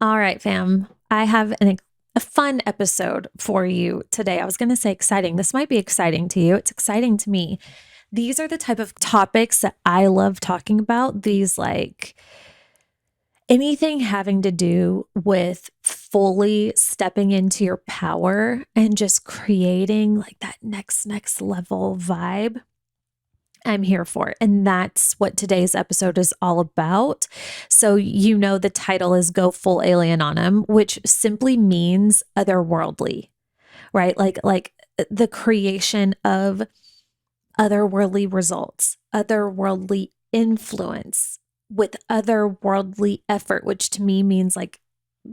All right, fam. I have a fun episode for you today. I was going to say exciting. This might be exciting to you. It's exciting to me. These are the type of topics that I love talking about. These, like, anything having to do with fully stepping into your power and just creating like that next level vibe. I'm here for it. And that's what today's episode is all about. So, the title is Go Full Alien on Him, which simply means otherworldly, right? Like the creation of otherworldly results, otherworldly influence with otherworldly effort, which to me means like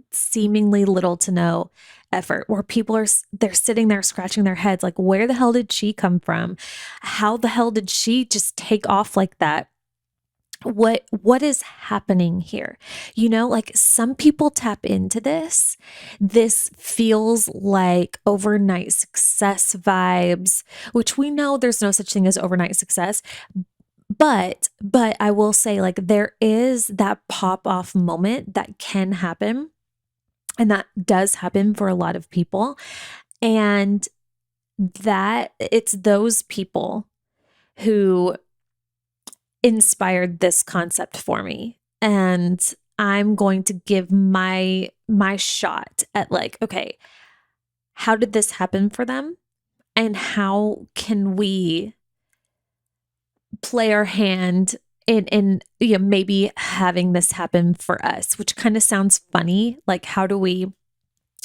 seemingly little to no effort, where people they're sitting there scratching their heads like, where the hell did she come from? How the hell did she just take off like that? What is happening here? Like some people tap into this. This feels like overnight success vibes, which we know there's no such thing as overnight success. But I will say, like, there is that pop off moment that can happen. And that does happen for a lot of people. And that it's those people who inspired this concept for me. And I'm going to give my shot at, like, okay, how did this happen for them? And how can we play our hand in maybe having this happen for us, which kind of sounds funny. Like, how do we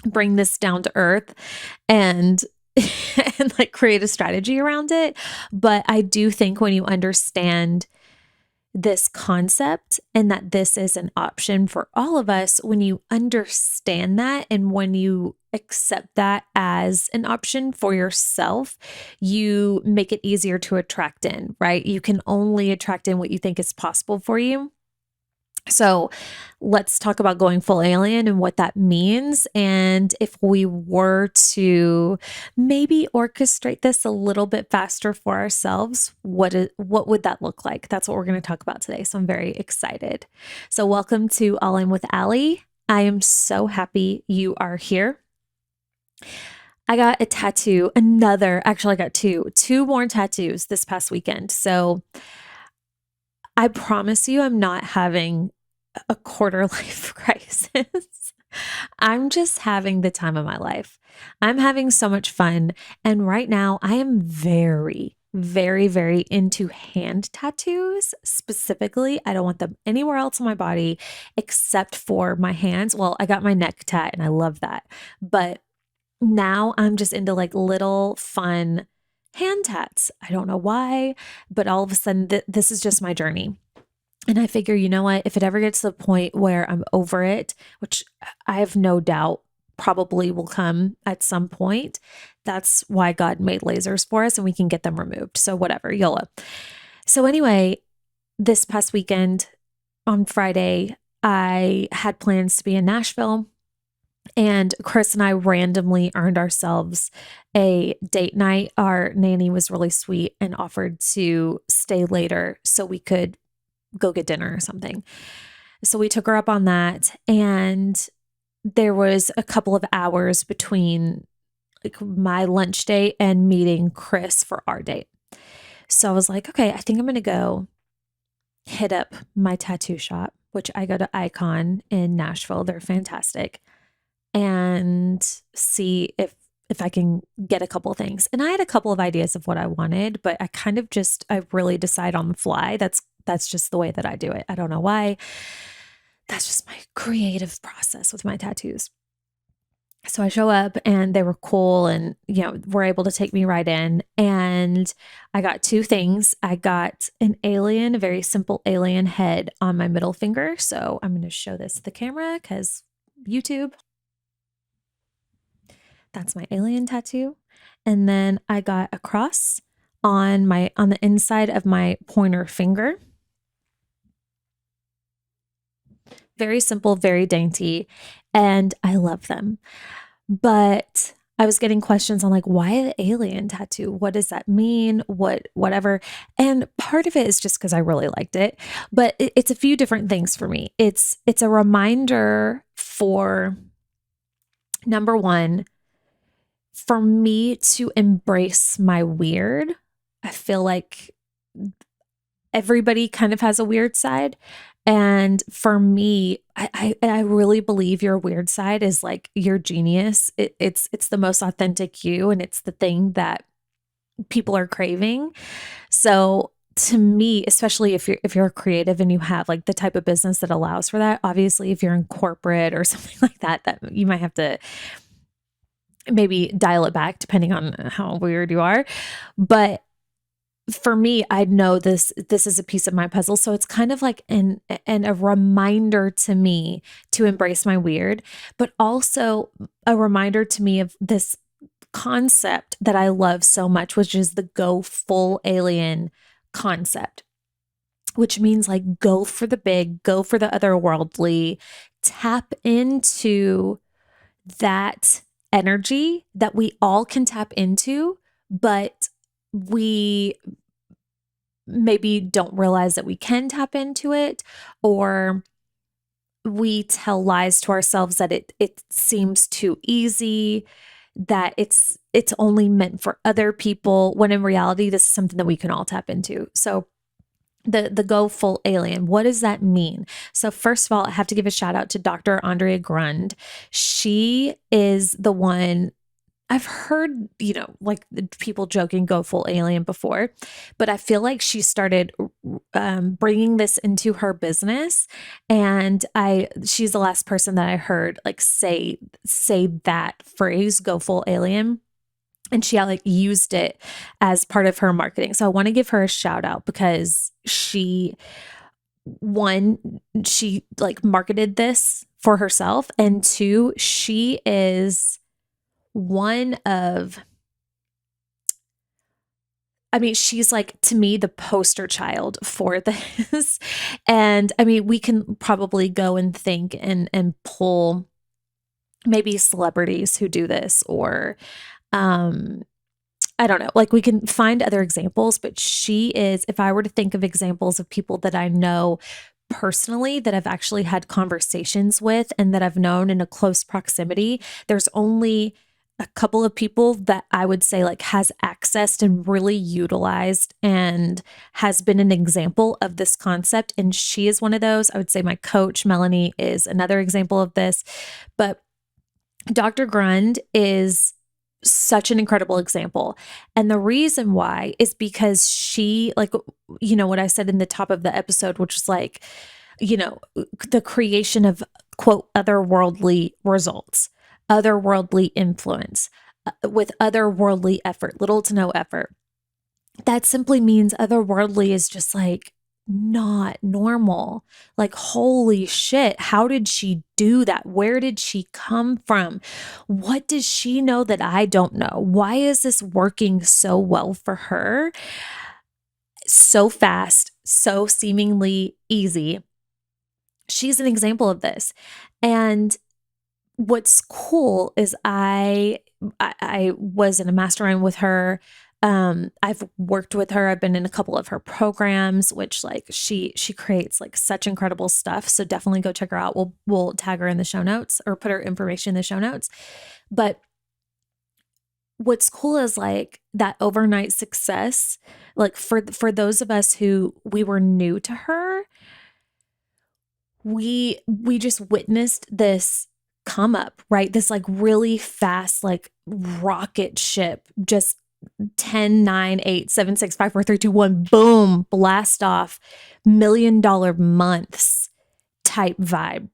bring this down to earth and and like create a strategy around it? But I do think when you understand this concept and that this is an option for all of us, when you understand that and when you accept that as an option for yourself, you make it easier to attract in, right? You can only attract in what you think is possible for you. So let's talk about going full alien and what that means. And if we were to maybe orchestrate this a little bit faster for ourselves, what would that look like? That's what we're going to talk about today. So I'm very excited. So welcome to All In with Allie. I am so happy you are here. I got a tattoo, I got two more tattoos this past weekend. So I promise you, I'm not having a quarter life crisis. I'm just having the time of my life. I'm having so much fun. And right now I am very, very, very into hand tattoos specifically. I don't want them anywhere else on my body except for my hands. Well, I got my neck tat and I love that. But now I'm just into like little fun hand tats. I don't know why, but all of a sudden this is just my journey. And I figure, you know what, if it ever gets to the point where I'm over it, which I have no doubt probably will come at some point, that's why God made lasers for us and we can get them removed. So whatever, YOLO. So anyway, this past weekend on Friday, I had plans to be in Nashville. And Chris and I randomly earned ourselves a date night. Our nanny was really sweet and offered to stay later so we could go get dinner or something. So we took her up on that. And there was a couple of hours between like my lunch date and meeting Chris for our date. So I was like, okay, I think I'm going to go hit up my tattoo shop, which I go to Icon in Nashville. They're fantastic. And see if I can get a couple things. And I had a couple of ideas of what I wanted, but I really decide on the fly. That's just the way that I do it. I don't know why. That's just my creative process with my tattoos. So I show up and they were cool and, were able to take me right in. And I got two things. I got a very simple alien head on my middle finger. So I'm going to show this to the camera because YouTube. That's my alien tattoo. And then I got a cross on the inside of my pointer finger. Very simple, very dainty, and I love them. But I was getting questions on like, why the alien tattoo? What does that mean? Whatever. And part of it is just because I really liked it, but it's a few different things for me. It's a reminder for number one, for me to embrace my weird. I feel like everybody kind of has a weird side. And for me, I really believe your weird side is like your genius. It's the most authentic you, and it's the thing that people are craving. So to me, especially if you're creative and you have like the type of business that allows for that, obviously if you're in corporate or something like that, that you might have to maybe dial it back depending on how weird you are. But for me, I know this is a piece of my puzzle. So it's kind of like a reminder to me to embrace my weird, but also a reminder to me of this concept that I love so much, which is the go full alien concept, which means like go for the big, go for the otherworldly, tap into that energy that we all can tap into, but we maybe don't realize that we can tap into it, or we tell lies to ourselves that it seems too easy, that it's only meant for other people, when in reality this is something that we can all tap into. So the go full alien, what does that mean? So first of all, I have to give a shout out to Dr. Andrea Grund. She is the one. I've heard, like people joking go full alien before, but I feel like she started bringing this into her business, and she's the last person that I heard like say that phrase, go full alien. And she like used it as part of her marketing. So I want to give her a shout out because she like marketed this for herself. And two, she is one of, I mean, she's like, to me, the poster child for this. And I mean, we can probably go and think and pull maybe celebrities who do this, or I don't know, like we can find other examples, but she is, if I were to think of examples of people that I know personally that I've actually had conversations with and that I've known in a close proximity, there's only a couple of people that I would say like has accessed and really utilized and has been an example of this concept. And she is one of those. I would say my coach, Melanie, is another example of this. But Dr. Grund is such an incredible example. And the reason why is because she, like, what I said in the top of the episode, which is like, the creation of quote, otherworldly results, otherworldly influence, with otherworldly effort, little to no effort. That simply means otherworldly is just like not normal. Like, holy shit, how did she do that? Where did she come from? What does she know that I don't know? Why is this working so well for her? So fast, so seemingly easy. She's an example of this. And what's cool is I was in a mastermind with her. I've worked with her. I've been in a couple of her programs, which like she creates like such incredible stuff. So definitely go check her out. We'll tag her in the show notes or put her information in the show notes. But what's cool is like that overnight success, like for those of us who we were new to her, we just witnessed this come up, right? This like really fast, like rocket ship, just 10, 9, 8, 7, 6, 5, 4, 3, 2, 1, boom, blast off, $1 million months type vibe.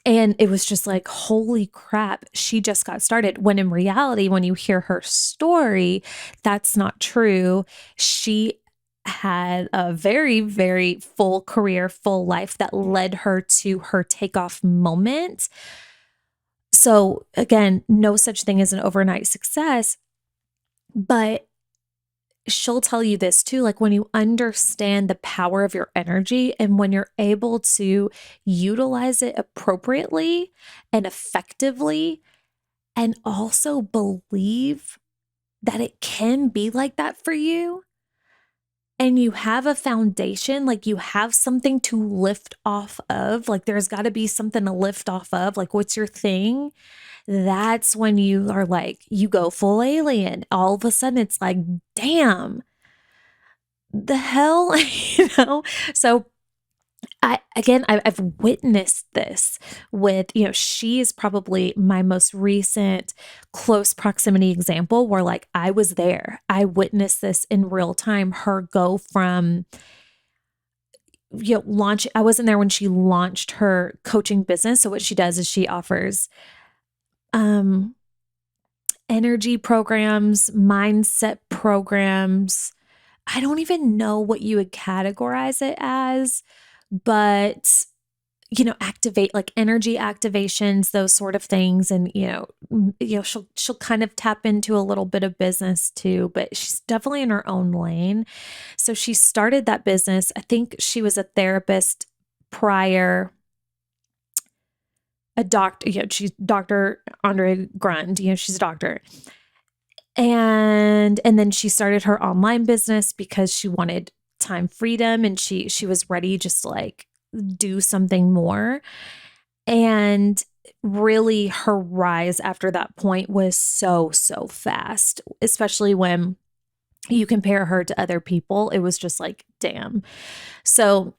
And it was just like, holy crap, she just got started. When in reality, when you hear her story, that's not true. She had a very, very full career, full life that led her to her takeoff moment. So again, no such thing as an overnight success, but she'll tell you this too, like when you understand the power of your energy and when you're able to utilize it appropriately and effectively, and also believe that it can be like that for you, and you have a foundation, like you have something to lift off of, like there's got to be something to lift off of, like what's your thing? That's when you are like, you go full alien. All of a sudden it's like, damn, the hell, So I've witnessed this with, she is probably my most recent close proximity example where like I was there. I witnessed this in real time, her go from, launch. I wasn't there when she launched her coaching business. So what she does is she offers, energy programs, mindset programs. I don't even know what you would categorize it as, but activate like energy activations, those sort of things. And, she'll kind of tap into a little bit of business too, but she's definitely in her own lane. So she started that business. I think she was a therapist prior, a doctor, she's Dr. Andre Grund, she's a doctor. And then she started her online business because she wanted time freedom and she was ready just to like do something more. And really her rise after that point was so fast, especially when you compare her to other people. It was just like, damn. So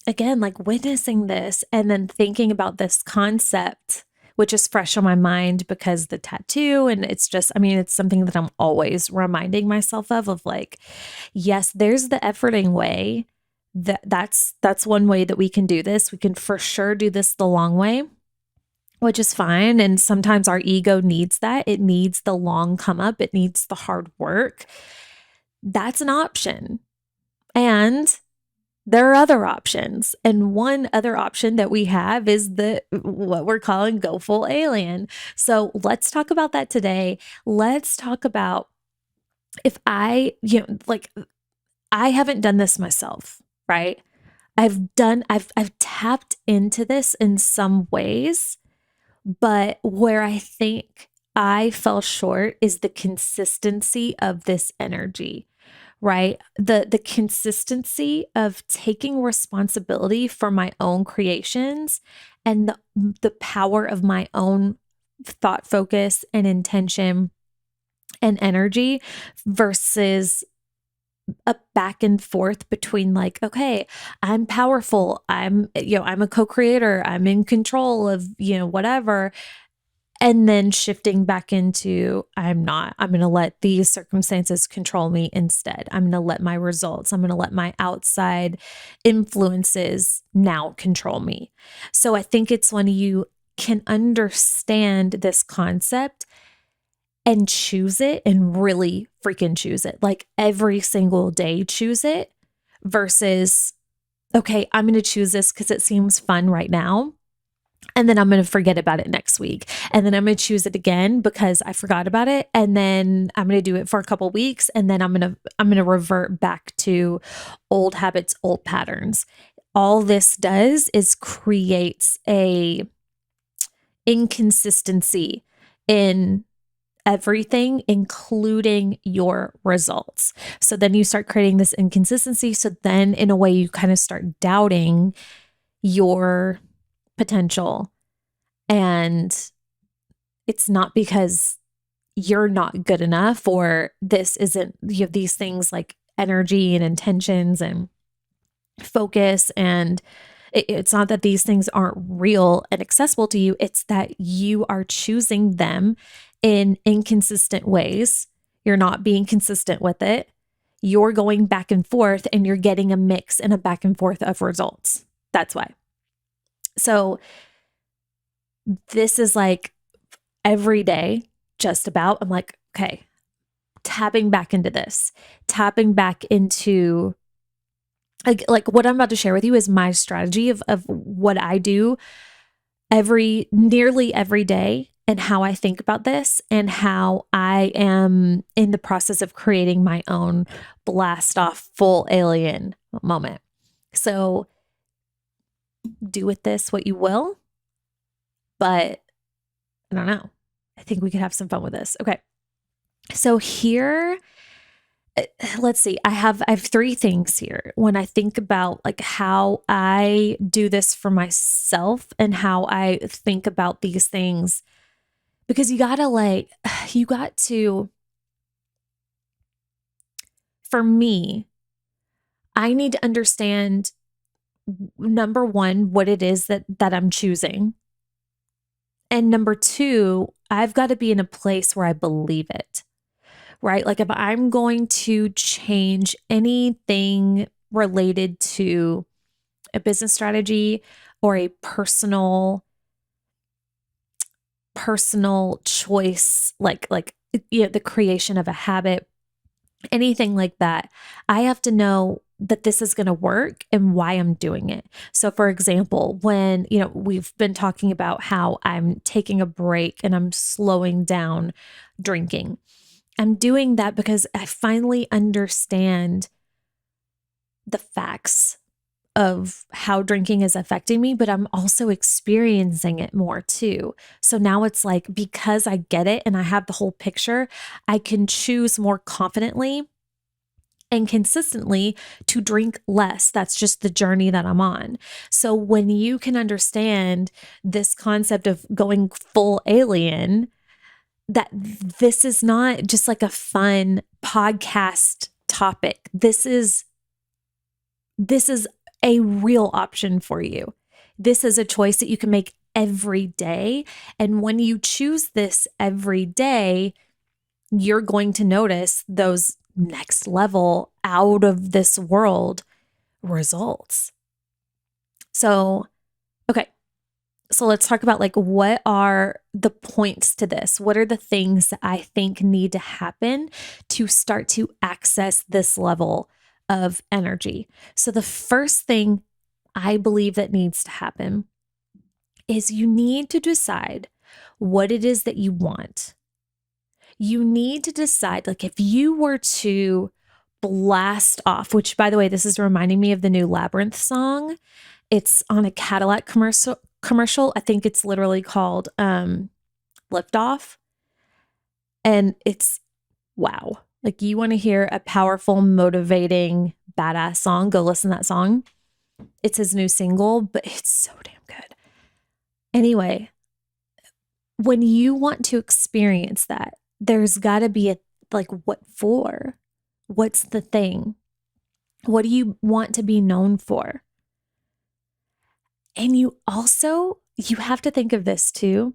again, like witnessing this and then thinking about this concept, which is fresh on my mind because the tattoo, and it's just, it's something that I'm always reminding myself of like, yes, there's the efforting way. That's one way that we can do this. We can for sure do this the long way, which is fine. And sometimes our ego needs that. It needs the long come up. It needs the hard work. That's an option. And there are other options. And one other option that we have is what we're calling go full alien. So let's talk about that today. Let's talk about if I haven't done this myself, right? I've tapped into this in some ways, but where I think I fell short is the consistency of this energy, right? The consistency of taking responsibility for my own creations and the power of my own thought focus and intention and energy versus a back and forth between like, okay, I'm powerful. I'm a co-creator. I'm in control of, whatever. And then shifting back into, I'm not. I'm going to let these circumstances control me instead. I'm going to let my results, I'm going to let my outside influences now control me. So I think it's when you can understand this concept and choose it and really freaking choose it, like every single day, choose it versus, okay, I'm going to choose this because it seems fun right now. And then I'm going to forget about it next week. And then I'm going to choose it again because I forgot about it. And then I'm going to do it for a couple weeks. And then I'm going to revert back to old habits, old patterns. All this does is creates a inconsistency in everything, including your results. So then you start creating this inconsistency. So then in a way, you kind of start doubting your potential. And it's not because you're not good enough or this isn't, you have these things like energy and intentions and focus. And it's not that these things aren't real and accessible to you. It's that you are choosing them in inconsistent ways. You're not being consistent with it. You're going back and forth and you're getting a mix and a back and forth of results. That's why. So this is like every day, just about, I'm like, okay, tapping back into this, tapping back into like what I'm about to share with you is my strategy of what I do nearly every day and how I think about this and how I am in the process of creating my own blast off full alien moment. So do with this what you will, but I don't know. I think we could have some fun with this. Okay. So here let's see. I have three things here. When I think about like how I do this for myself and how I think about these things, because you got to, for me, I need to understand number one, what it is that I'm choosing. And number two, I've got to be in a place where I believe it, right? Like if I'm going to change anything related to a business strategy or a personal choice, like the creation of a habit, anything like that, I have to know that this is going to work and why I'm doing it. So for example, when, we've been talking about how I'm taking a break and I'm slowing down drinking. I'm doing that because I finally understand the facts of how drinking is affecting me, but I'm also experiencing it more too. So now it's like, because I get it and I have the whole picture, I can choose more confidently and consistently to drink less. That's just the journey that I'm on. So when you can understand this concept of going full alien, that this is not just like a fun podcast topic. This is a real option for you. This is a choice that you can make every day. And when you choose this every day, you're going to notice those next level, out of this world results. So, okay. So let's talk about like, what are the points to this? What are the things that I think need to happen to start to access this level of energy? So the first thing I believe that needs to happen is you need to decide what it is that you want. You need to decide, like if you were to blast off, which by the way, this is reminding me of the new Labyrinth song. It's on a Cadillac commercial. I think it's literally called Lift Off. And it's wow. Like you want to hear a powerful, motivating, badass song, go listen to that song. It's his new single, but it's so damn good. Anyway, when you want to experience that, there's got to be what for? What's the thing? What do you want to be known for? And you have to think of this too.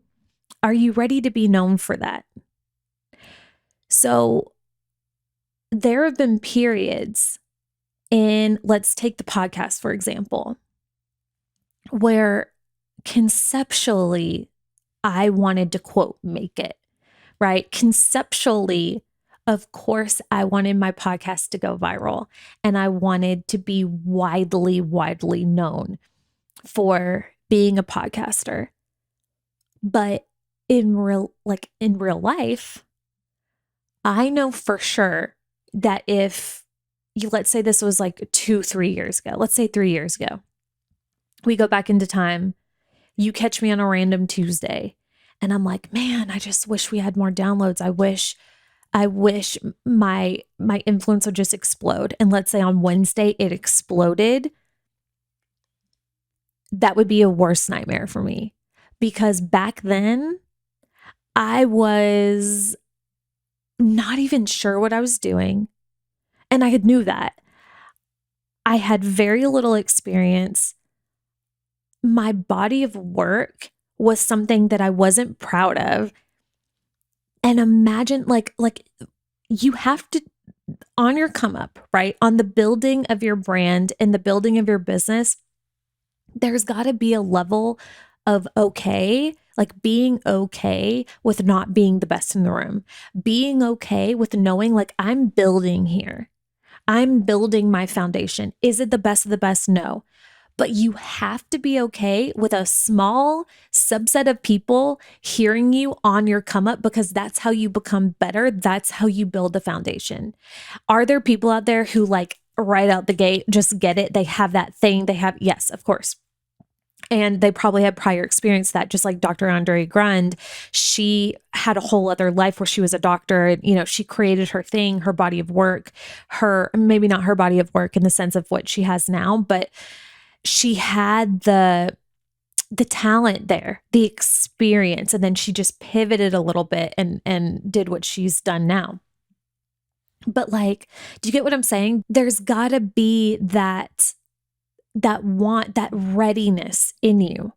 Are you ready to be known for that? So there have been periods let's take the podcast, for example, where conceptually I wanted to quote, make it, right? Conceptually, of course, I wanted my podcast to go viral and I wanted to be widely known for being a podcaster. But in real life, I know for sure that if let's say this was like 2-3 years ago, let's say 3 years ago, we go back into time, you catch me on a random Tuesday and I'm like, man, I just wish we had more downloads. I wish my influence would just explode. And let's say on Wednesday it exploded. That would be a worse nightmare for me because back then I was not even sure what I was doing. And I knew that. I had very little experience. My body of work was something that I wasn't proud of. And imagine like you have to, on your come up, right? On the building of your brand and the building of your business, there's got to be a level of okay, like being okay with not being the best in the room, being okay with knowing like I'm building here. I'm building my foundation. Is it the best of the best? No. But you have to be okay with a small subset of people hearing you on your come up because that's how you become better. That's how you build the foundation. Are there people out there who like right out the gate just get it? They have that thing. Yes, of course. And they probably had prior experience that, just like Dr. Andre Grund, she had a whole other life where she was a doctor and, she created her thing, her body of work, maybe not her body of work in the sense of what she has now, but she had the talent there, the experience. And then she just pivoted a little bit and did what she's done now. But like, do you get what I'm saying? There's gotta be that readiness in you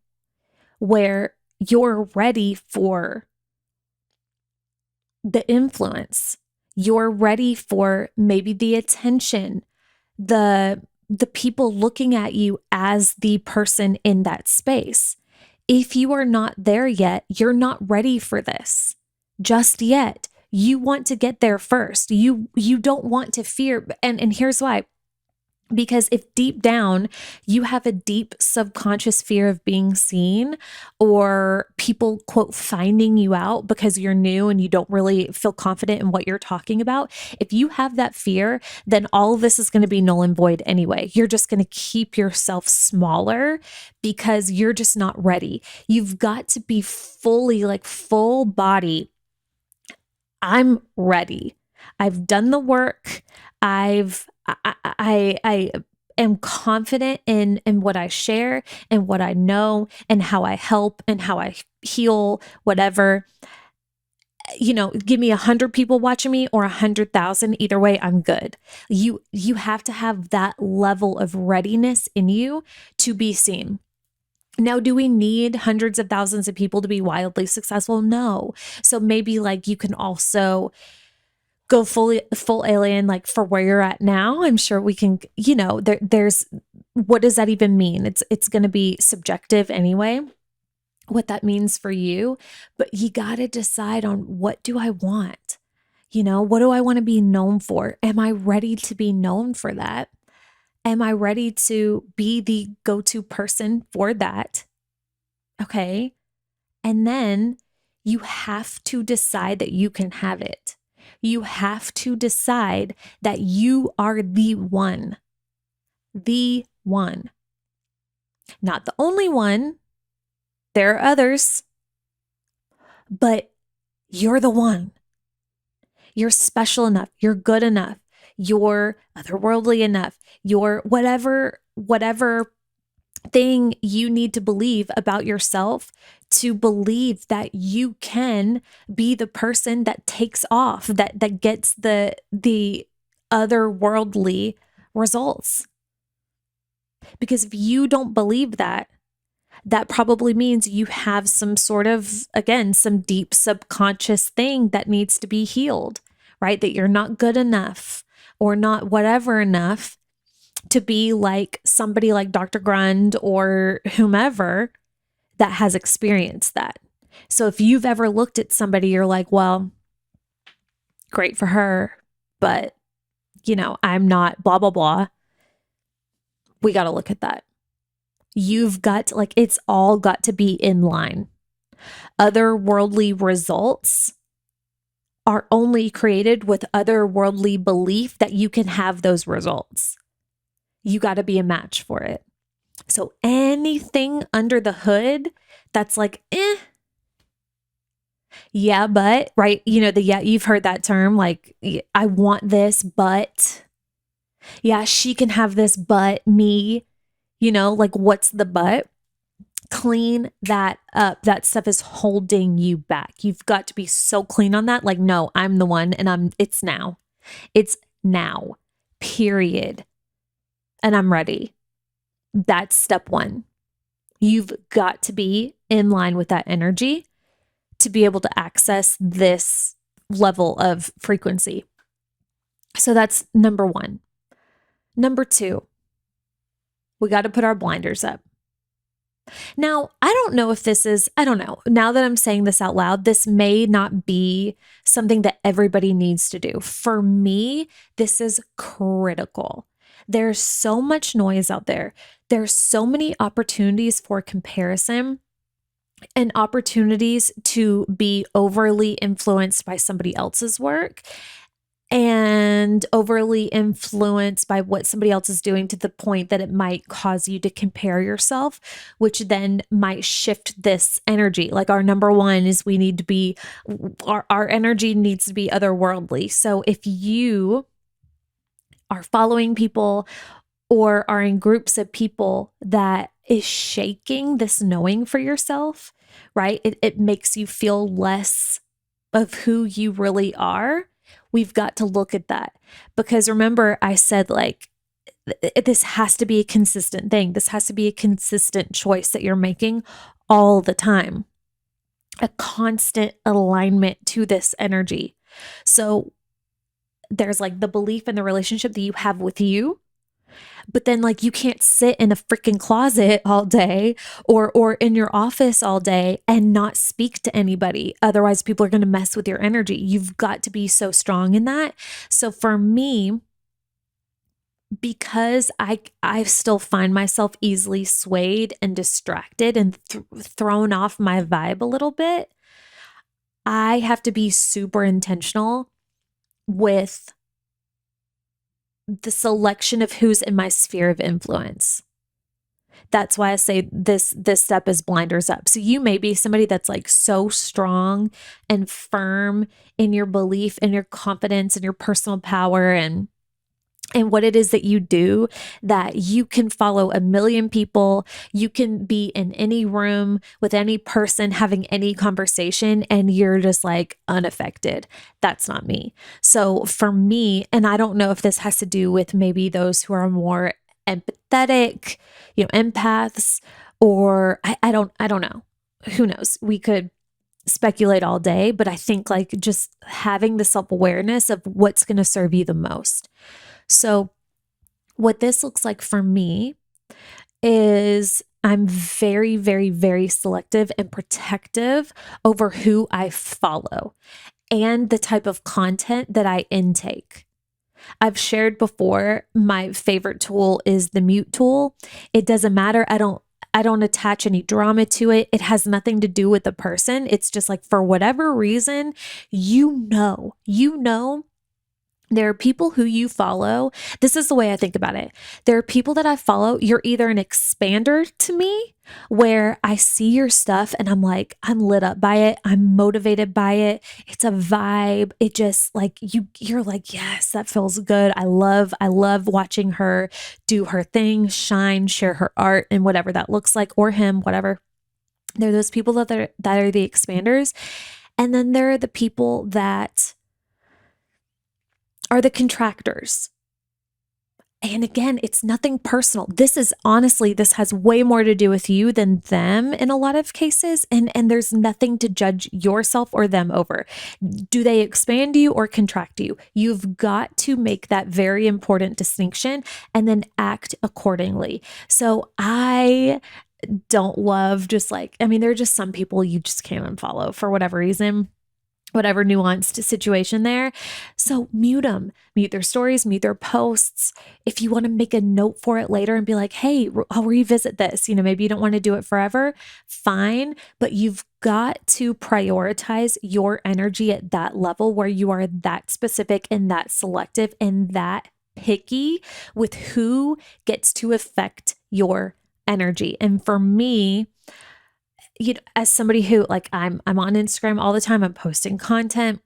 where you're ready for the influence. You're ready for maybe the attention, the people looking at you as the person in that space. If you are not there yet, you're not ready for this just yet. You want to get there first. You don't want to fear. And here's why. Because if deep down you have a deep subconscious fear of being seen or people, quote, finding you out because you're new and you don't really feel confident in what you're talking about, if you have that fear, then all of this is going to be null and void anyway. You're just going to keep yourself smaller because you're just not ready. You've got to be fully, like full body. I'm ready. I've done the work. I am confident in what I share and what I know and how I help and how I heal, whatever. Give me 100 people watching me or 100,000. Either way, I'm good. You have to have that level of readiness in you to be seen. Now, do we need hundreds of thousands of people to be wildly successful? No. So maybe like you can also go full alien, like for where you're at now. I'm sure we can, there's, what does that even mean? It's going to be subjective anyway, what that means for you, but you got to decide on what do I want? What do I want to be known for? Am I ready to be known for that? Am I ready to be the go-to person for that? Okay. And then you have to decide that you can have it. You have to decide that you are the one. The one. Not the only one. There are others. But you're the one. You're special enough. You're good enough. You're otherworldly enough. You're whatever thing you need to believe about yourself to believe that you can be the person that takes off, that gets the otherworldly results. Because if you don't believe that, that probably means you have some sort of, again, some deep subconscious thing that needs to be healed, right? That you're not good enough or not whatever enough to be like somebody like Dr. Grund or whomever that has experienced that. So if you've ever looked at somebody, you're like, well, great for her, but I'm not blah, blah, blah. We got to look at that. You've got to, it's all got to be in line. Otherworldly results are only created with otherworldly belief that you can have those results. You got to be a match for it. So anything under the hood that's like, yeah, but, right? You've heard that term, like, I want this, but, yeah, she can have this, but me, like, what's the but? Clean that up. That stuff is holding you back. You've got to be so clean on that. Like, no, I'm the one and it's now. It's now, period. And I'm ready. That's step one. You've got to be in line with that energy to be able to access this level of frequency. So that's number one. Number two, we got to put our blinders up. Now, I don't know if I don't know. Now that I'm saying this out loud, this may not be something that everybody needs to do. For me, this is critical. There's so much noise out there. There's so many opportunities for comparison and opportunities to be overly influenced by somebody else's work. and overly influenced by what somebody else is doing to the point that it might cause you to compare yourself, which then might shift this energy. Like our number one is we need to be, our energy needs to be otherworldly. So if you are following people or are in groups of people that is shaking this knowing for yourself, right? It makes you feel less of who you really are. We've got to look at that, because remember I said like this has to be a consistent thing. This has to be a consistent choice that you're making all the time, a constant alignment to this energy. So there's like the belief in the relationship that you have with you. But then like you can't sit in a freaking closet all day or in your office all day and not speak to anybody. Otherwise people are going to mess with your energy. You've got to be so strong in that. So for me, because I still find myself easily swayed and distracted and thrown off my vibe a little bit, I have to be super intentional with the selection of who's in my sphere of influence. That's why I say this step is blinders up. So you may be somebody that's like so strong and firm in your belief and your confidence and your personal power and what it is that you do, that you can follow a million people. You can be in any room with any person having any conversation and you're just like unaffected. That's not me. So for me, and I don't know if this has to do with maybe those who are more empathetic, empaths, or I don't know. Who knows? We could speculate all day, but I think like just having the self-awareness of what's going to serve you the most. So what this looks like for me is I'm very, very, very selective and protective over who I follow and the type of content that I intake. I've shared before, my favorite tool is the mute tool. It doesn't matter. I don't attach any drama to it. It has nothing to do with the person. It's just like, for whatever reason, there are people who you follow. This is the way I think about it. There are people that I follow. You're either an expander to me, where I see your stuff and I'm like, I'm lit up by it. I'm motivated by it. It's a vibe. It just like you're like, yes, that feels good. I love watching her do her thing, shine, share her art and whatever that looks like, or him, whatever. There are those people that are the expanders. And then there are the people that are the contractors. And again, it's nothing personal. This has way more to do with you than them in a lot of cases. And there's nothing to judge yourself or them over. Do they expand you or contract you? You've got to make that very important distinction and then act accordingly. So I don't love there are just some people you just can't unfollow for whatever reason. Whatever nuanced situation there. So mute them, mute their stories, mute their posts. If you want to make a note for it later and be like, hey, I'll revisit this. Maybe you don't want to do it forever. Fine. But you've got to prioritize your energy at that level where you are that specific and that selective and that picky with who gets to affect your energy. And for me, as somebody who I'm on Instagram all the time, I'm posting content.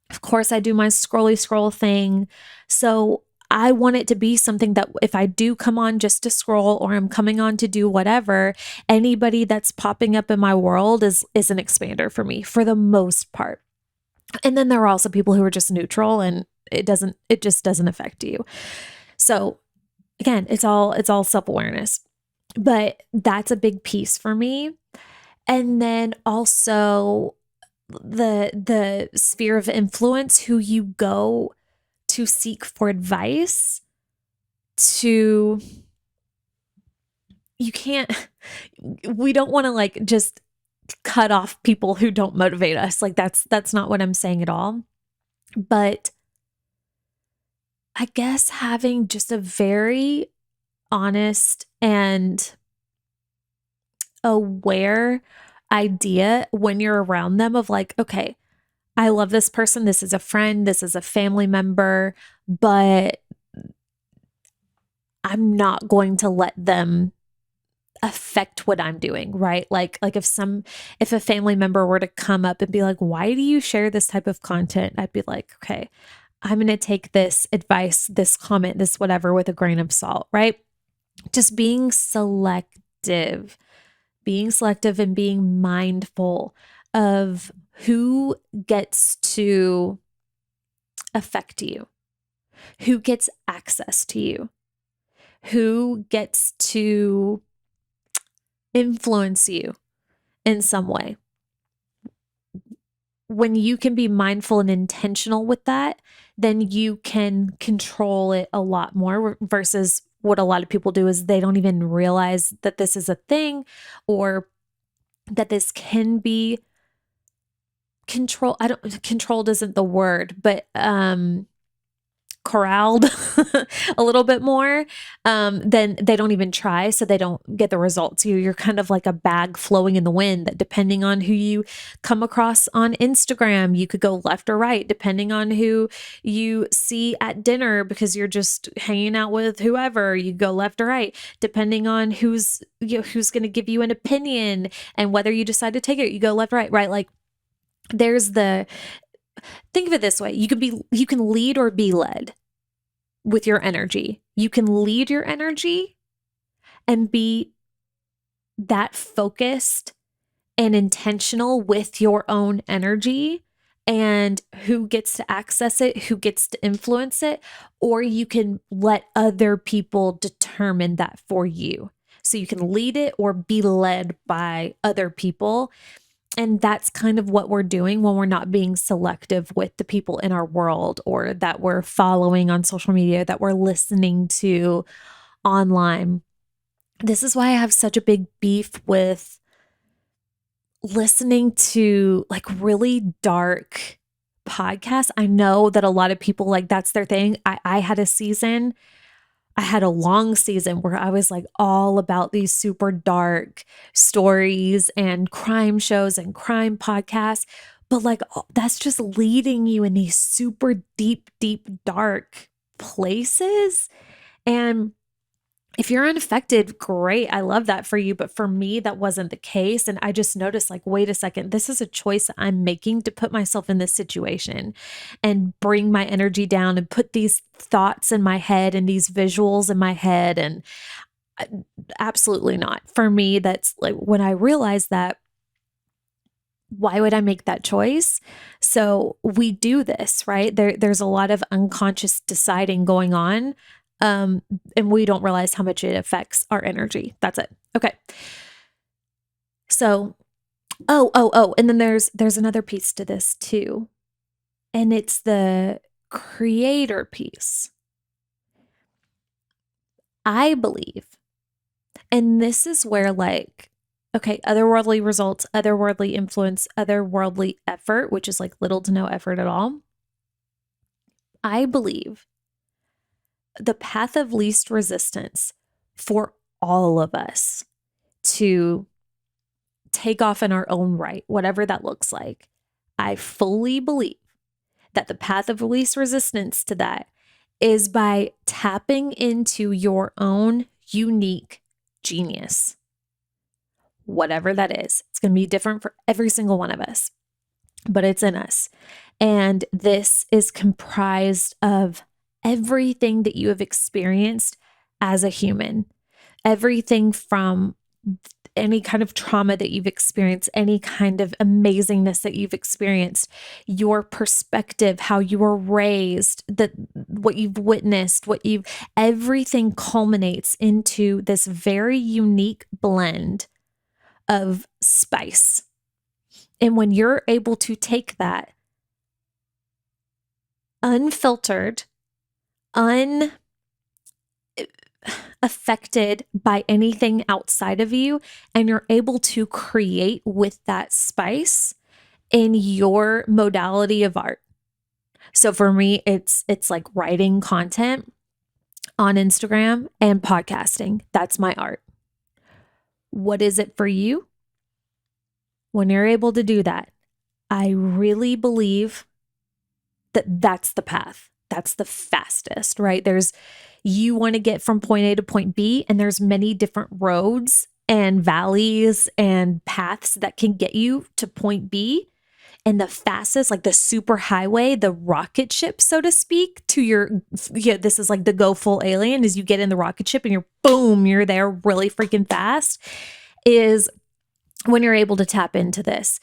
Of course, I do my scroll thing. So I want it to be something that if I do come on just to scroll or I'm coming on to do whatever, anybody that's popping up in my world is an expander for me for the most part. And then there are also people who are just neutral and it just doesn't affect you. So again, it's all self-awareness, but that's a big piece for me. And then also the sphere of influence, who you go to seek for advice we don't want to just cut off people who don't motivate us. That's not what I'm saying at all. But I guess having just a very honest and aware idea when you're around them of okay, I love this person. This is a friend. This is a family member, but I'm not going to let them affect what I'm doing, right? Like if a family member were to come up and be like, "Why do you share this type of content?" I'd be like, "Okay, I'm going to take this advice, this comment, this whatever with a grain of salt," right? Just being selective and being mindful of who gets to affect you, who gets access to you, who gets to influence you in some way. When you can be mindful and intentional with that, then you can control it a lot more versus what a lot of people do is they don't even realize that this is a thing or that this can be controlled isn't the word, but corralled a little bit more, then they don't even try. So they don't get the results. You're kind of like a bag flowing in the wind that depending on who you come across on Instagram, you could go left or right, depending on who you see at dinner because you're just hanging out with whoever, you go left or right, depending on who's going to give you an opinion and whether you decide to take it, you go left or right, right? Like think of it this way. You can lead or be led with your energy. You can lead your energy and be that focused and intentional with your own energy and who gets to access it, who gets to influence it, or you can let other people determine that for you. So you can lead it or be led by other people. And that's kind of what we're doing when we're not being selective with the people in our world or that we're following on social media, that we're listening to online. This is why I have such a big beef with listening to like really dark podcasts. I know that a lot of people like that's their thing. I had a long season where I was like all about these super dark stories and crime shows and crime podcasts. But like, that's just leading you in these super deep, deep, dark places. And if you're unaffected, great. I love that for you. But for me, that wasn't the case. And I just noticed like, wait a second, this is a choice I'm making to put myself in this situation and bring my energy down and put these thoughts in my head and these visuals in my head. And absolutely not. For me, that's like when I realized that, why would I make that choice? So we do this, right? There's a lot of unconscious deciding going on. And we don't realize how much it affects our energy. That's it. Okay. So, and then there's another piece to this too. And it's the creator piece. I believe, and this is where like, okay, otherworldly results, otherworldly influence, otherworldly effort, which is like little to no effort at all. I believe the path of least resistance for all of us to take off in our own right, whatever that looks like. I fully believe that the path of least resistance to that is by tapping into your own unique genius, whatever that is. It's going to be different for every single one of us, but it's in us. And this is comprised of everything that you have experienced as a human, everything from any kind of trauma that you've experienced, any kind of amazingness that you've experienced, your perspective, how you were raised, what you've witnessed, everything culminates into this very unique blend of spice. And when you're able to take that unfiltered, unaffected by anything outside of you, and you're able to create with that spice in your modality of art. So for me, it's like writing content on Instagram and podcasting. That's my art. What is it for you? When you're able to do that, I really believe that that's the path. That's the fastest, right? You want to get from point A to point B, and there's many different roads and valleys and paths that can get you to point B. And the fastest, like the super highway, the rocket ship, so to speak, this is like the go full alien, is you get in the rocket ship and you're there really freaking fast, is when you're able to tap into this.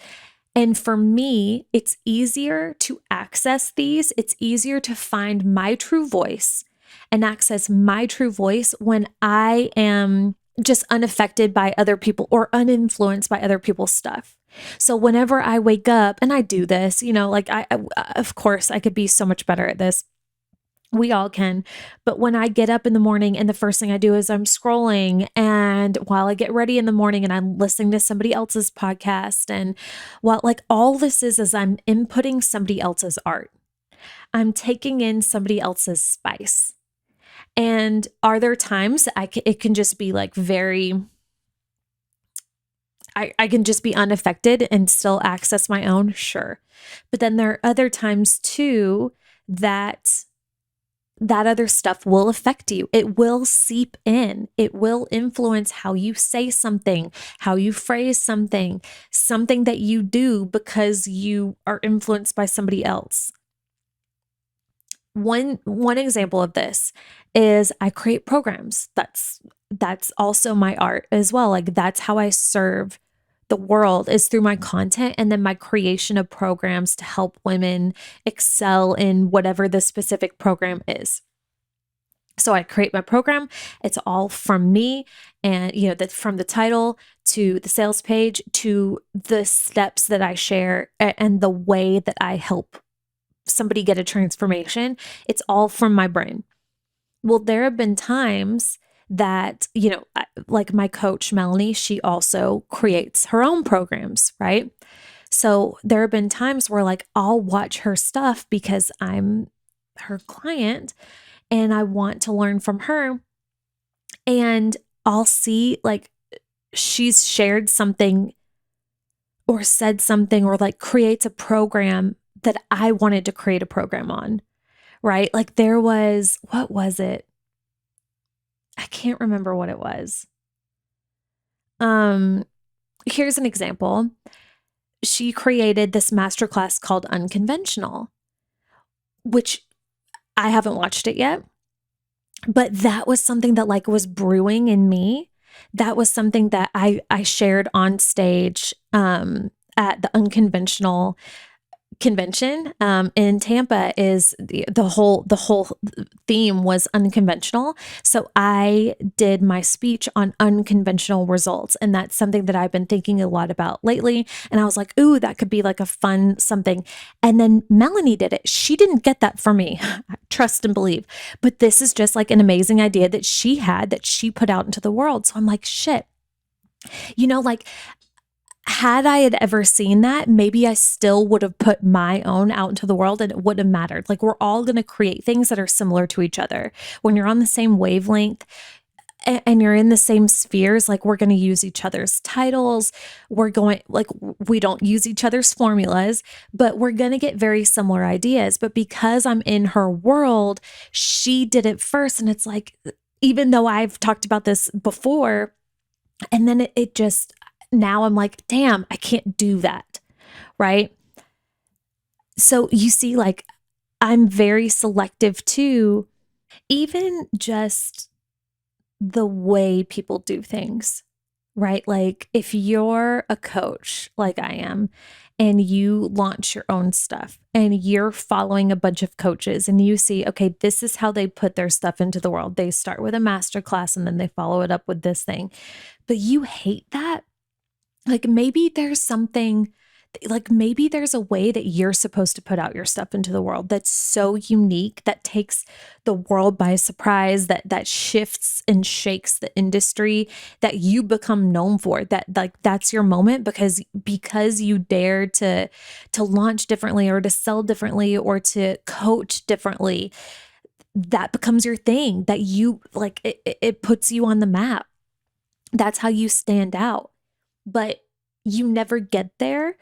And for me, it's easier to access these. It's easier to find my true voice and access my true voice when I am just unaffected by other people or uninfluenced by other people's stuff. So whenever I wake up, and I do this, like of course I could be so much better at this. We all can. But when I get up in the morning and the first thing I do is I'm scrolling, and while I get ready in the morning and I'm listening to somebody else's podcast, and all this is I'm inputting somebody else's art. I'm taking in somebody else's spice. And are there times it can just be like I can just be unaffected and still access my own? Sure. But then there are other times too that other stuff will affect you. It will seep in. It will influence how you say something, how you phrase something that you do because you are influenced by somebody else. One example of this is I create programs. That's also my art as well. Like that's how I serve the world, is through my content and then my creation of programs to help women excel in whatever the specific program is. So I create my program. It's all from me, and from the title to the sales page to the steps that I share and the way that I help somebody get a transformation. It's all from my brain. Well, there have been times that, like my coach, Melanie, she also creates her own programs, right? So there have been times where I'll watch her stuff because I'm her client and I want to learn from her. And I'll see she's shared something or said something or creates a program that I wanted to create a program on, right? There was, what was it? I can't remember what it was. Here's an example. She created this masterclass called Unconventional, which I haven't watched it yet, but that was something that was brewing in me. That was something that I shared on stage at the Unconventional convention in Tampa. Is the whole theme was unconventional. So I did my speech on unconventional results, and that's something that I've been thinking a lot about lately. And I was like, ooh, that could be a fun something. And then Melanie did it. She didn't get that for me. Trust and believe. But this is just an amazing idea that she had, that she put out into the world. So I'm like, shit. Had I had ever seen that, maybe I still would have put my own out into the world and it wouldn't have mattered. We're all going to create things that are similar to each other. When you're on the same wavelength and you're in the same spheres, we're going to use each other's titles. We don't use each other's formulas, but we're going to get very similar ideas. But because I'm in her world, she did it first. And it's even though I've talked about this before, and then it just, now I'm like, damn, I can't do that. Right. So you see, I'm very selective too, even just the way people do things, right? If you're a coach like I am, and you launch your own stuff and you're following a bunch of coaches and you see, okay, this is how they put their stuff into the world. They start with a masterclass and then they follow it up with this thing, but you hate that. Maybe there's something, maybe there's a way that you're supposed to put out your stuff into the world that's so unique, that takes the world by surprise, that shifts and shakes the industry, that you become known for, that that's your moment because you dared to launch differently or to sell differently or to coach differently. That becomes your thing, that you it puts you on the map. That's how you stand out. But you never get there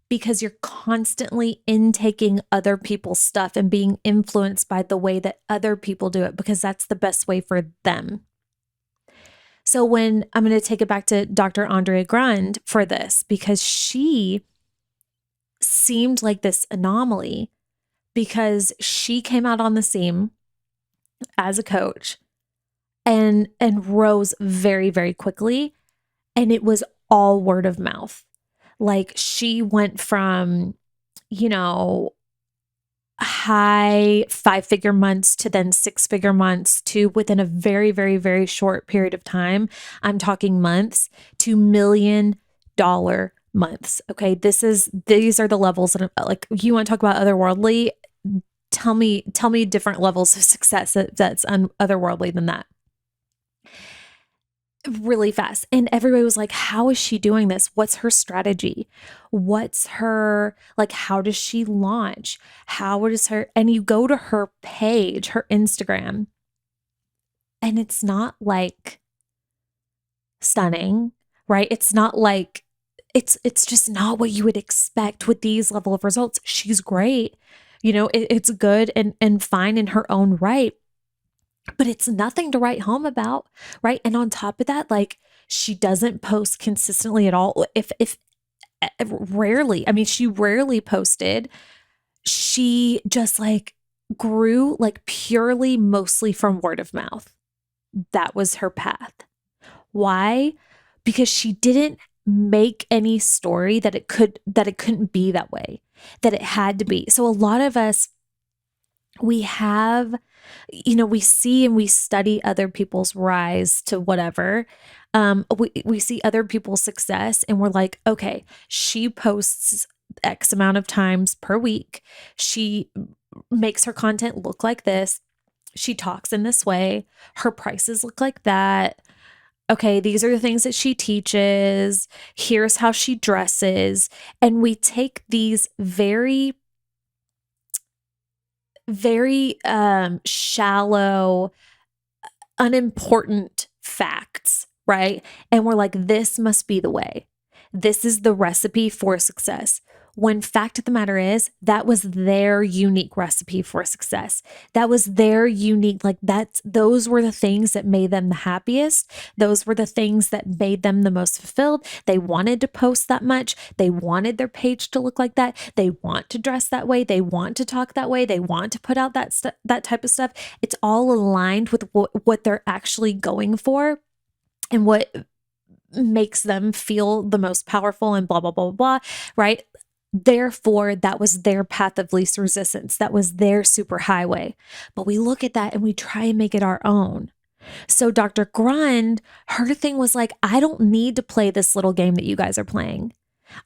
because you're constantly intaking other people's stuff and being influenced by the way that other people do it, because that's the best way for them. So when I'm going to take it back to Dr. Andrea Grund for this, because she seemed like this anomaly, because she came out on the scene as a coach and rose very, very quickly. And it was all word of mouth. Like, she went from, high 5-figure months to then 6-figure months to, within a very, very, very short period of time, I'm talking months, to $1 million months. Okay. These are the levels that, like, you want to talk about otherworldly. Tell me different levels of success that's otherworldly than that. Really fast. And everybody was like, how is she doing this? What's her strategy? What's her, like, how does she launch? And you go to her page, her Instagram, and it's not like stunning, right? It's not like, it's just not what you would expect with these level of results. She's great. It's good and fine in her own right, but it's nothing to write home about, right? And on top of that, like, she doesn't post consistently at all. If rarely, I mean, she rarely posted. She just, like, grew, like, purely mostly from word of mouth. That was her path. Why? Because she didn't make any story that it couldn't be that way, that it had to be. So a lot of us, we have, we see and we study other people's rise to whatever. We see other people's success and we're like, okay, she posts X amount of times per week. She makes her content look like this. She talks in this way. Her prices look like that. Okay, these are the things that she teaches. Here's how she dresses. And we take these very, very shallow, unimportant facts, right? And we're like, this must be the way. This is the recipe for success. When fact of the matter is, that was their unique recipe for success. That was their unique, like, those were the things that made them the happiest. Those were the things that made them the most fulfilled. They wanted to post that much. They wanted their page to look like that. They want to dress that way. They want to talk that way. They want to put out that type of stuff. It's all aligned with what they're actually going for and what makes them feel the most powerful and blah, blah, blah, blah, right? Therefore, that was their path of least resistance. That was their super highway. But we look at that and we try and make it our own. So Dr. Grund, her thing was like, I don't need to play this little game that you guys are playing.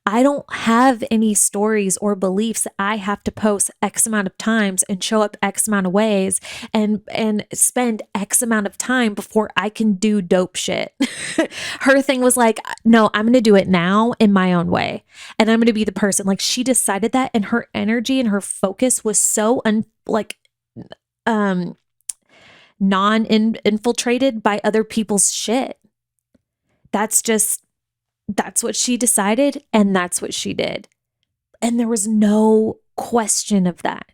I don't have any stories or beliefs that I have to post X amount of times and show up X amount of ways and spend X amount of time before I can do dope shit. Her thing was like, no, I'm going to do it now in my own way. And I'm going to be the person. Like, she decided that, and her energy and her focus was so non-infiltrated by other people's shit. That's what she decided, and that's what she did. And there was no question of that.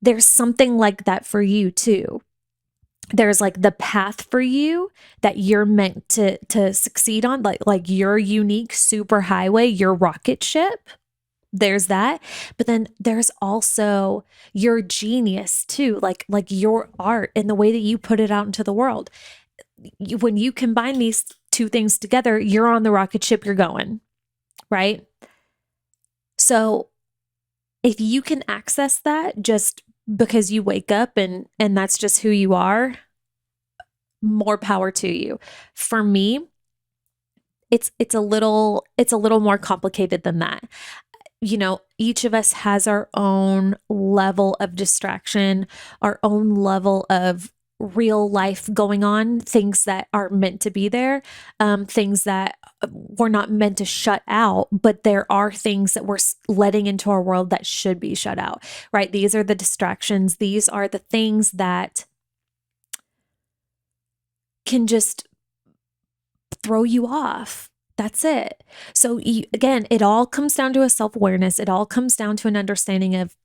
There's something like that for you too. There's like the path for you that you're meant to succeed on, like your unique super highway, your rocket ship. There's that. But then there's also your genius too, like your art and the way that you put it out into the world. When you combine these two things together, you're on the rocket ship you're going, right? So if you can access that just because you wake up and that's just who you are, more power to you. For me, it's a little more complicated than that. Each of us has our own level of distraction, our own level of real life going on, things that are meant to be there, things that we're not meant to shut out, but there are things that we're letting into our world that should be shut out, right? These are the distractions. These are the things that can just throw you off, That's it. So again, it all comes down to a self-awareness. It all comes down to an understanding of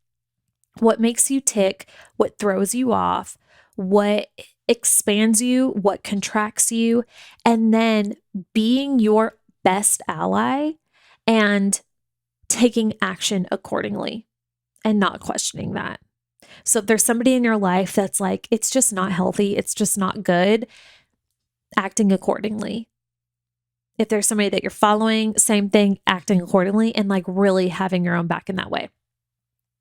what makes you tick, what throws you off, what expands you, what contracts you, and then being your best ally and taking action accordingly and not questioning that. So if there's somebody in your life that's like, it's just not healthy, it's just not good, acting accordingly. If there's somebody that you're following, same thing, acting accordingly and like really having your own back in that way.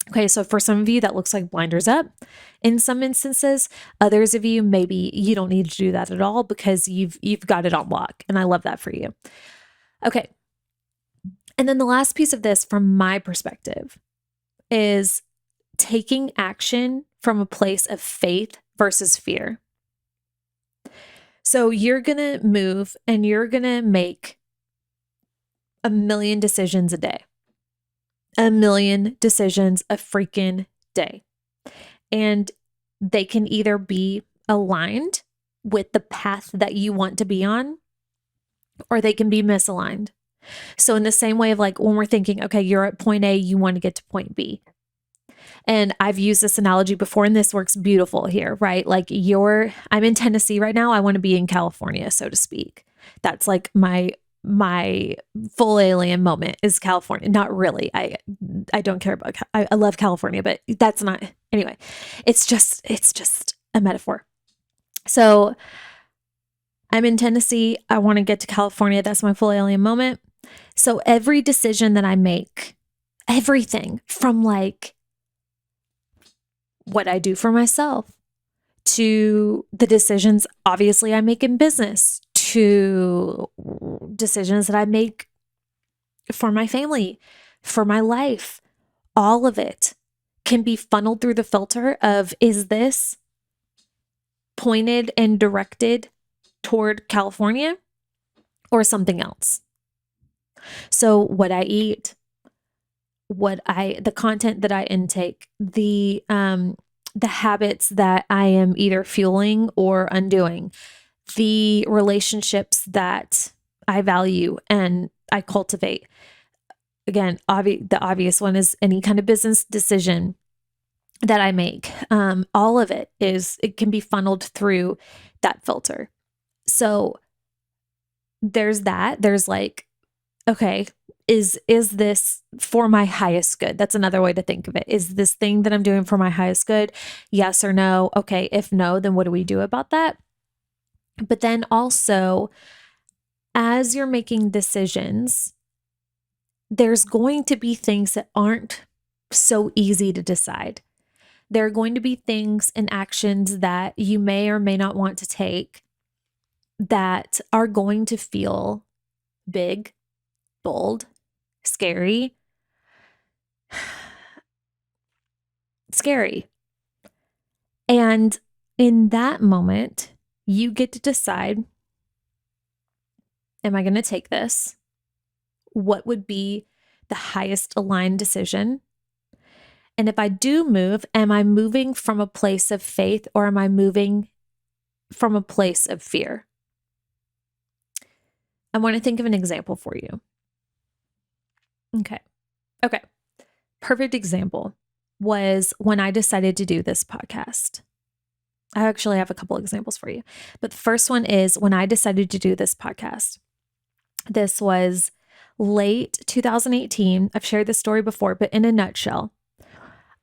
Okay, so for some of you, that looks like blinders up in some instances. Others of you, maybe you don't need to do that at all because you've got it on lock. And I love that for you. Okay. And then the last piece of this from my perspective is taking action from a place of faith versus fear. So you're going to move and you're going to make 1,000,000 decisions a day. 1,000,000 decisions a freaking day. And they can either be aligned with the path that you want to be on, or they can be misaligned. So in the same way of like when we're thinking, okay, you're at point A, you want to get to point B. And I've used this analogy before, and this works beautiful here, right? Like I'm in Tennessee right now. I want to be in California, so to speak. That's like my full alien moment is California. Not really. I don't care about, I love California, but that's not, anyway, it's just a metaphor. So I'm in Tennessee. I want to get to California. That's my full alien moment. So every decision that I make, everything from like what I do for myself to the decisions obviously I make in business, to decisions that I make for my family, for my life, all of it can be funneled through the filter of, is this pointed and directed toward California or something else? So what I eat, the content that I intake, the habits that I am either fueling or undoing, the relationships that I value and I cultivate. Again, the obvious one is any kind of business decision that I make. All of it can be funneled through that filter. So there's that. There's like, okay, is this for my highest good? That's another way to think of it. Is this thing that I'm doing for my highest good? Yes or no? Okay, if no, then what do we do about that? But then also, as you're making decisions, there's going to be things that aren't so easy to decide. There are going to be things and actions that you may or may not want to take that are going to feel big, bold, scary. And in that moment, you get to decide, am I going to take this? What would be the highest aligned decision? And if I do move, am I moving from a place of faith or am I moving from a place of fear? I want to think of an example for you. Okay. Perfect example was when I decided to do this podcast. I actually have a couple examples for you. But the first one is when I decided to do this podcast. This was late 2018. I've shared this story before, but in a nutshell,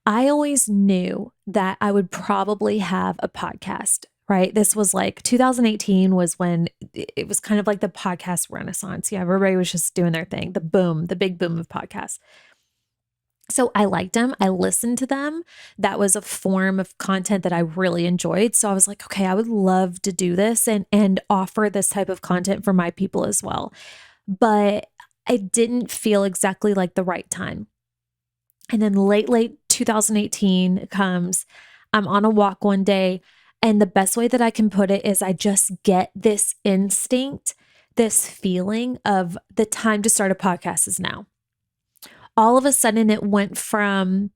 I always knew that I would probably have a podcast, right? This was like 2018 was when it was kind of like the podcast renaissance. Yeah, everybody was just doing their thing, the big boom of podcasts. So I liked them. I listened to them. That was a form of content that I really enjoyed. So I was like, okay, I would love to do this and offer this type of content for my people as well. But I didn't feel exactly like the right time. And then late 2018 comes, I'm on a walk one day, and the best way that I can put it is I just get this instinct, this feeling of the time to start a podcast is now. All of a sudden it went from,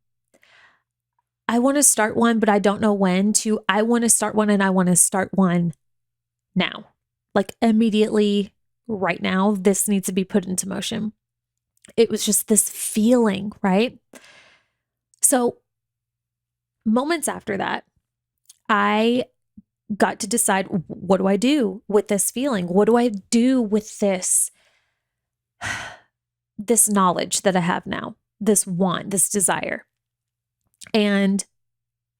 I want to start one, but I don't know when, to I want to start one and I want to start one now. Like immediately right now. This needs to be put into motion. It was just this feeling, right? So moments after that, I got to decide, what do I do with this feeling? What do I do with this knowledge that I have now, this want, this desire? And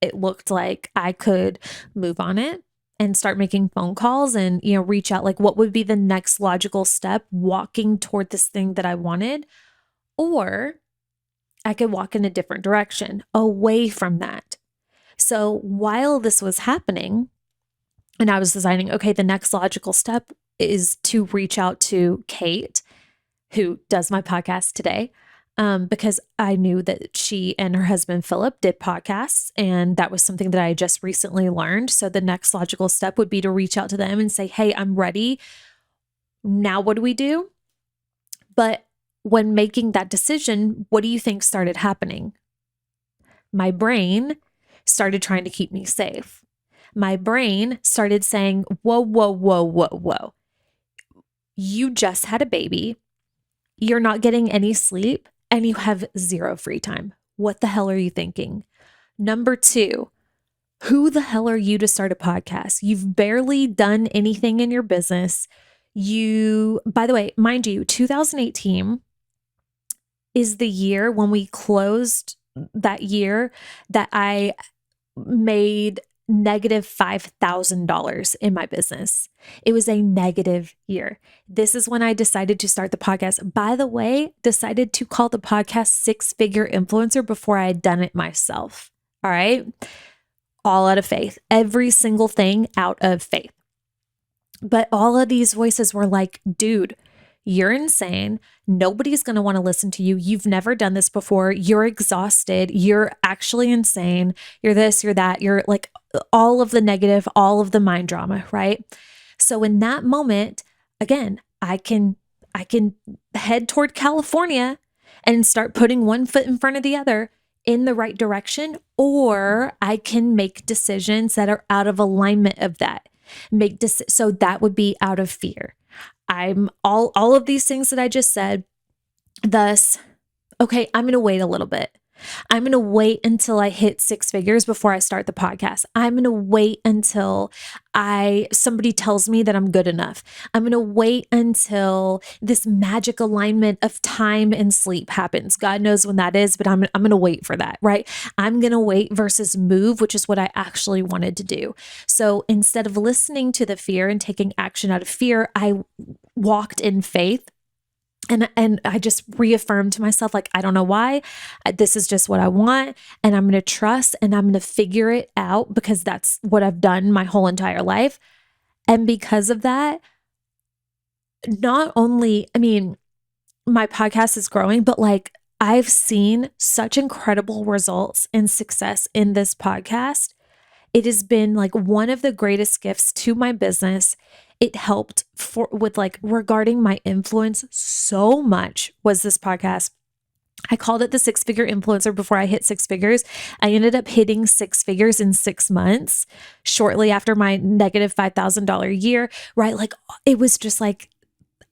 it looked like I could move on it and start making phone calls and, reach out, like what would be the next logical step walking toward this thing that I wanted? Or I could walk in a different direction away from that. So while this was happening, and I was deciding, okay, the next logical step is to reach out to Kate, who does my podcast today, because I knew that she and her husband, Philip, did podcasts. And that was something that I just recently learned. So the next logical step would be to reach out to them and say, hey, I'm ready. Now, what do we do? But when making that decision, what do you think started happening? My brain started trying to keep me safe. My brain started saying, whoa, whoa, whoa, whoa, whoa. You just had a baby. You're not getting any sleep and you have zero free time. What the hell are you thinking? Number 2, who the hell are you to start a podcast? You've barely done anything in your business. By the way, mind you, 2018 is the year when we closed that year that I made negative $5,000 in my business. It was a negative year. This is when I decided to start the podcast. By the way, decided to call the podcast Six-Figure Influencer before I had done it myself. All right. All out of faith. Every single thing out of faith. But all of these voices were like, dude, you're insane. Nobody's going to want to listen to you. You've never done this before. You're exhausted. You're actually insane. You're this, you're that. You're like all of the negative, all of the mind drama, right? So in that moment, again, I can head toward California and start putting one foot in front of the other in the right direction, or I can make decisions that are out of alignment of that. So that would be out of fear. I'm all of these things that I just said. Thus, okay, I'm going to wait a little bit. I'm going to wait until I hit 6 figures before I start the podcast. I'm going to wait until somebody tells me that I'm good enough. I'm going to wait until this magic alignment of time and sleep happens. God knows when that is, but I'm going to wait for that, right? I'm going to wait versus move, which is what I actually wanted to do. So instead of listening to the fear and taking action out of fear, I walked in faith. And I just reaffirmed to myself, like, I don't know why, this is just what I want. And I'm going to trust and I'm going to figure it out because that's what I've done my whole entire life. And because of that, not only, my podcast is growing, but like I've seen such incredible results and success in this podcast. It has been like one of the greatest gifts to my business. It helped with regarding my influence so much was this podcast. I called it the 6-Figure Influencer before I hit 6 figures. I ended up hitting 6 figures in 6 months shortly after my negative $5,000 year, right? Like it was just like,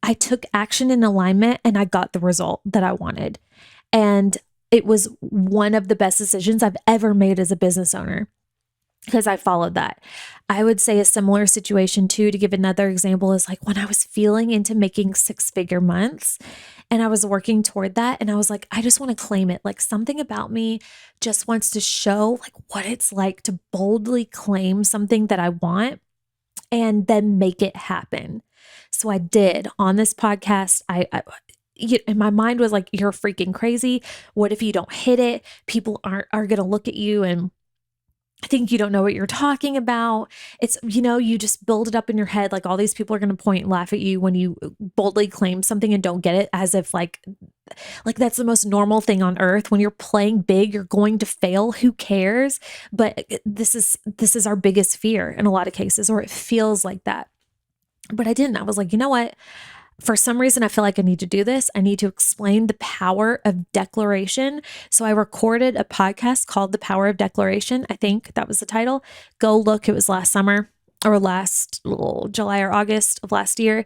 I took action in alignment and I got the result that I wanted. And it was one of the best decisions I've ever made as a business owner, because I followed that. I would say a similar situation too, to give another example, is like when I was feeling into making 6-figure months and I was working toward that. And I was like, I just want to claim it. Like something about me just wants to show like what it's like to boldly claim something that I want and then make it happen. So I did on this podcast. And my mind was like, you're freaking crazy. What if you don't hit it? People are going to look at you and I think you don't know what you're talking about. It's, you just build it up in your head. Like all these people are going to point and laugh at you when you boldly claim something and don't get it, as if like that's the most normal thing on earth. When you're playing big, you're going to fail. Who cares? But this is our biggest fear in a lot of cases, or it feels like that. But I didn't. I was like, you know what? For some reason, I feel like I need to do this. I need to explain the power of declaration. So I recorded a podcast called The Power of Declaration. I think that was the title. Go look. It was last summer or last July or August of last year.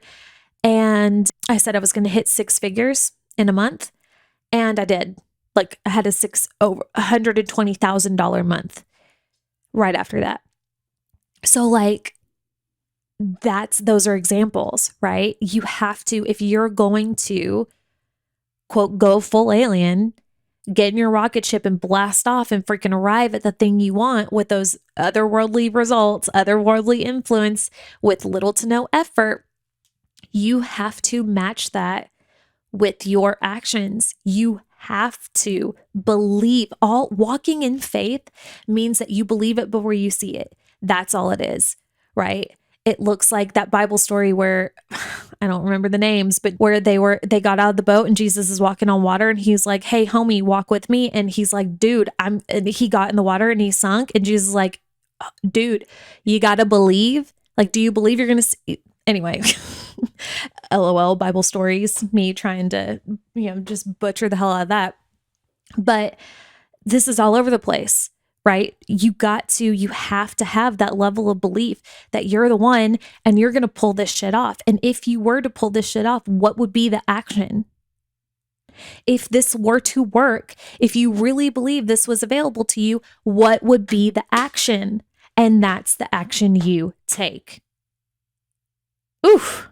And I said I was going to hit 6 figures in a month. And I did. Like I had over $120,000 month right after that. So like those are examples, right? You have to, if you're going to quote, go full alien, get in your rocket ship and blast off and freaking arrive at the thing you want with those otherworldly results, otherworldly influence with little to no effort, you have to match that with your actions. You have to believe. All walking in faith means that you believe it before you see it. That's all it is, right? It looks like that Bible story where I don't remember the names, but where they got out of the boat and Jesus is walking on water and he's like, "Hey, homie, walk with me." And he's like, "Dude, and he got in the water and he sunk." And Jesus is like, "Dude, you got to believe. Like, do you believe you're going to see?" Anyway, LOL Bible stories, me trying to, just butcher the hell out of that. But this is all over the place, right? You have to have that level of belief that you're the one and you're going to pull this shit off. And if you were to pull this shit off, what would be the action? If this were to work, if you really believe this was available to you, what would be the action? And that's the action you take. Oof.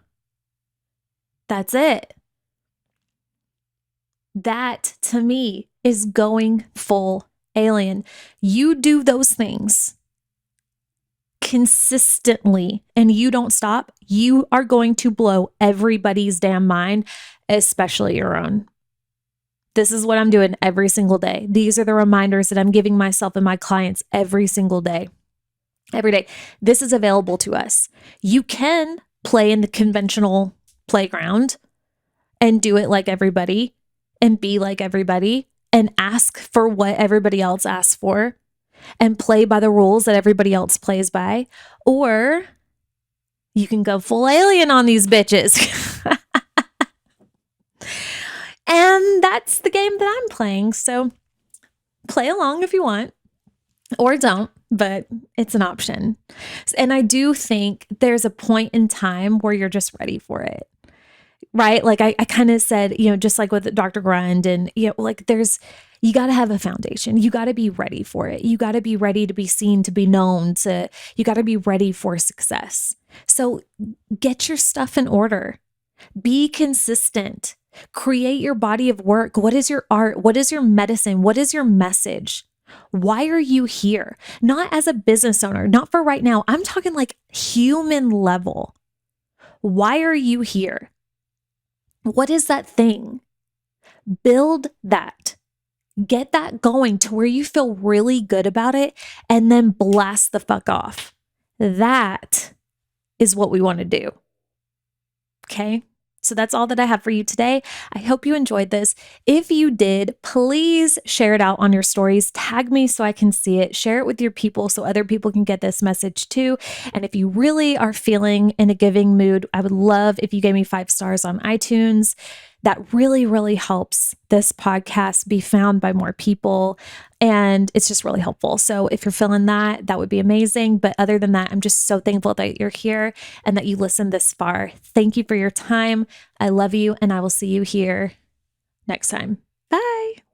That's it. That to me is going full alien. You do those things consistently and you don't stop, you are going to blow everybody's damn mind, especially your own. This is what I'm doing every single day. These are the reminders that I'm giving myself and my clients every single day. Every day. This is available to us. You can play in the conventional playground and do it like everybody and be like everybody and ask for what everybody else asks for and play by the rules that everybody else plays by. Or you can go full alien on these bitches. And that's the game that I'm playing. So play along if you want or don't, but it's an option. And I do think there's a point in time where you're just ready for it. Right? Like I kind of said, just like with Dr. Grund and, like you got to have a foundation. You got to be ready for it. You got to be ready to be seen, to be known, you got to be ready for success. So get your stuff in order. Be consistent. Create your body of work. What is your art? What is your medicine? What is your message? Why are you here? Not as a business owner, not for right now. I'm talking like human level. Why are you here? What is that thing? Build that. Get that going to where you feel really good about it and then blast the fuck off. That is what we want to do. Okay? So that's all that I have for you today. I hope you enjoyed this. If you did, please share it out on your stories. Tag me so I can see it. Share it with your people so other people can get this message too. And if you really are feeling in a giving mood, I would love if you gave me 5 stars on iTunes. That really, really helps this podcast be found by more people. And it's just really helpful. So if you're feeling that, that would be amazing. But other than that, I'm just so thankful that you're here and that you listened this far. Thank you for your time. I love you, and I will see you here next time.